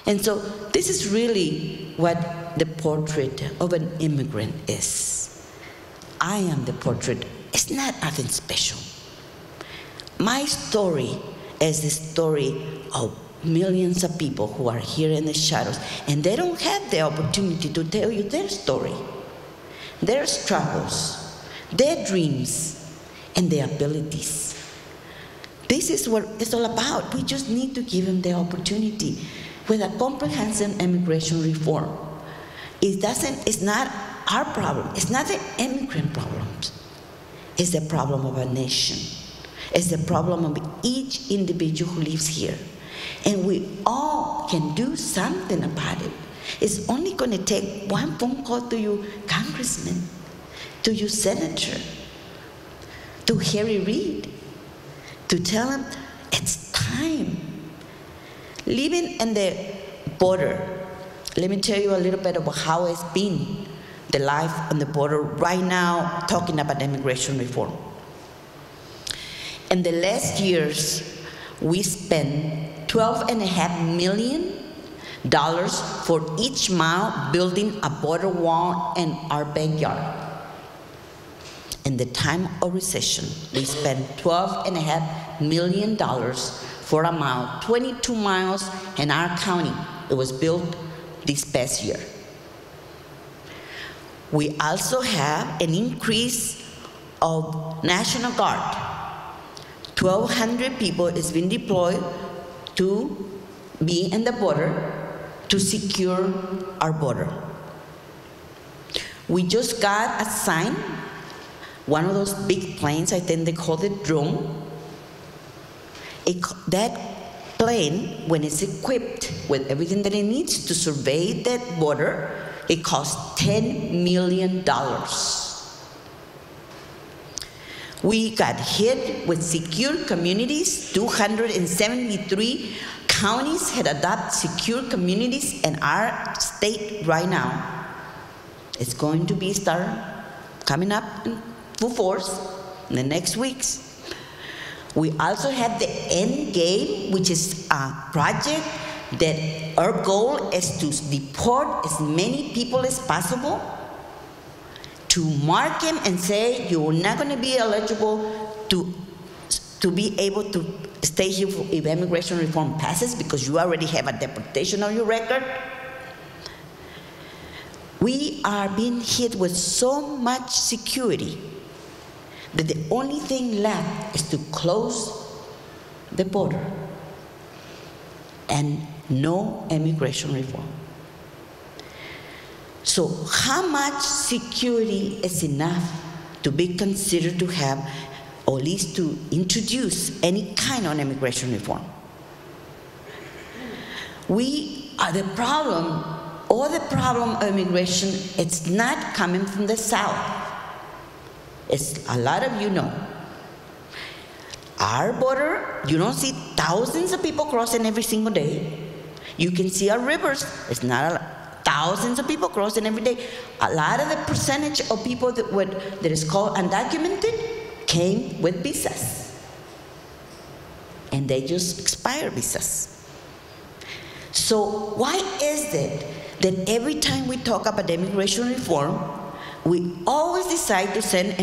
And so this is really what the portrait of an immigrant is. I am the portrait. It's not nothing special. My story is the story of millions of people who are here in the shadows, and they don't have the opportunity to tell you their story, their struggles, their dreams, and their abilities. This is what it's all about. We just need to give them the opportunity with a comprehensive immigration reform. It's not our problem. It's not the immigrant problem. It's the problem of a nation. It's the problem of each individual who lives here. And we all can do something about it. It's only going to take one phone call to your congressman, to your senator, to Harry Reid, to tell him it's time. Living in the border, let me tell you a little bit about how it's been, the life on the border right now, talking about immigration reform. In the last years, we spent $12.5 million for each mile building a border wall in our backyard. In the time of recession, we spent $12.5 million for a mile, 22 miles in our county. It was built this past year. We also have an increase of National Guard. 1,200 people is being deployed to be in the border to secure our border. We just got assigned one of those big planes, I think they call it drone. That plane, when it's equipped with everything that it needs to survey that border, it costs $10 million. We got hit with secure communities. 273 counties had adopted secure communities in our state right now. It's going to be coming up in full force in the next weeks. We also have the End Game, which is a project that our goal is to deport as many people as possible, to mark them and say you're not going to be eligible to be able to stay here if immigration reform passes because you already have a deportation on your record. We are being hit with so much security that the only thing left is to close the border and no immigration reform. So how much security is enough to be considered to have, or at least to introduce any kind of immigration reform? We are the problem, or the problem of immigration, it's not coming from the South. As a lot of you know, our border, you don't see thousands of people crossing every single day. You can see our rivers, it's not thousands of people crossing every day. A lot of the percentage of people that is called undocumented came with visas. And they just expire visas. So why is it that every time we talk about immigration reform, we always decide to send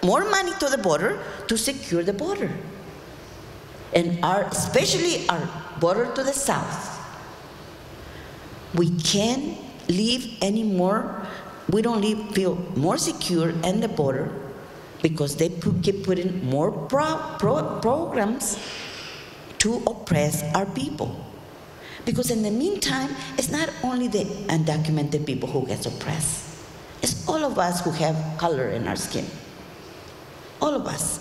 more money to the border to secure the border? And especially our border to the south. We can't live anymore, we don't feel more secure in the border because they keep putting more programs to oppress our people. Because in the meantime, it's not only the undocumented people who get oppressed. It's all of us who have color in our skin. All of us.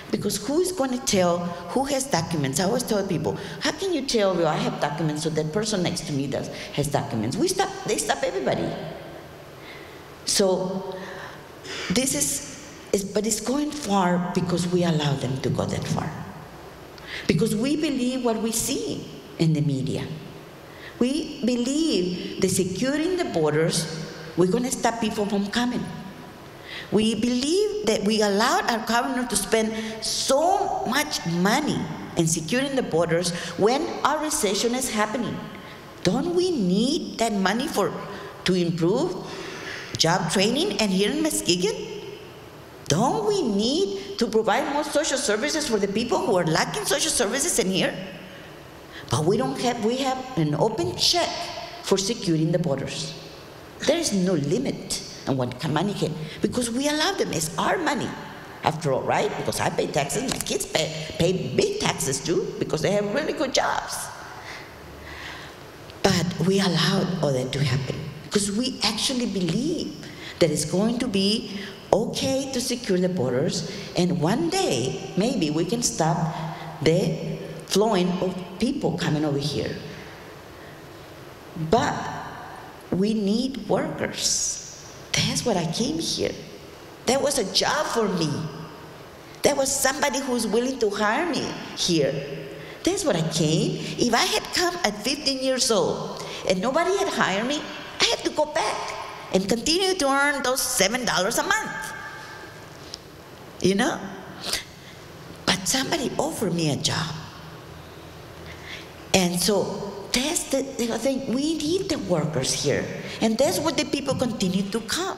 Because who is going to tell who has documents? I always tell people, how can you tell, well, I have documents, so that person next to me has documents? They stop everybody. So but it's going far because we allow them to go that far. Because we believe what we see in the media. We believe that securing the borders, we're going to stop people from coming. We believe that we allowed our governor to spend so much money in securing the borders when our recession is happening. Don't we need that money to improve job training? And here in Muskegon, don't we need to provide more social services for the people who are lacking social services in here? But we have an open check for securing the borders. There is no limit on what money can, because we allow them. It's our money, after all, right? Because I pay taxes, my kids pay big taxes too, because they have really good jobs. But we allowed all that to happen, because we actually believe that it's going to be okay to secure the borders, and one day, maybe we can stop the flowing of people coming over here. But we need workers. That's what I came here. That was a job for me. That was somebody who's willing to hire me here. That's what I came. If I had come at 15 years old and nobody had hired me, I had to go back and continue to earn those $7 a month. You know? But somebody offered me a job. And so that's the thing. We need the workers here. And that's what the people continue to come.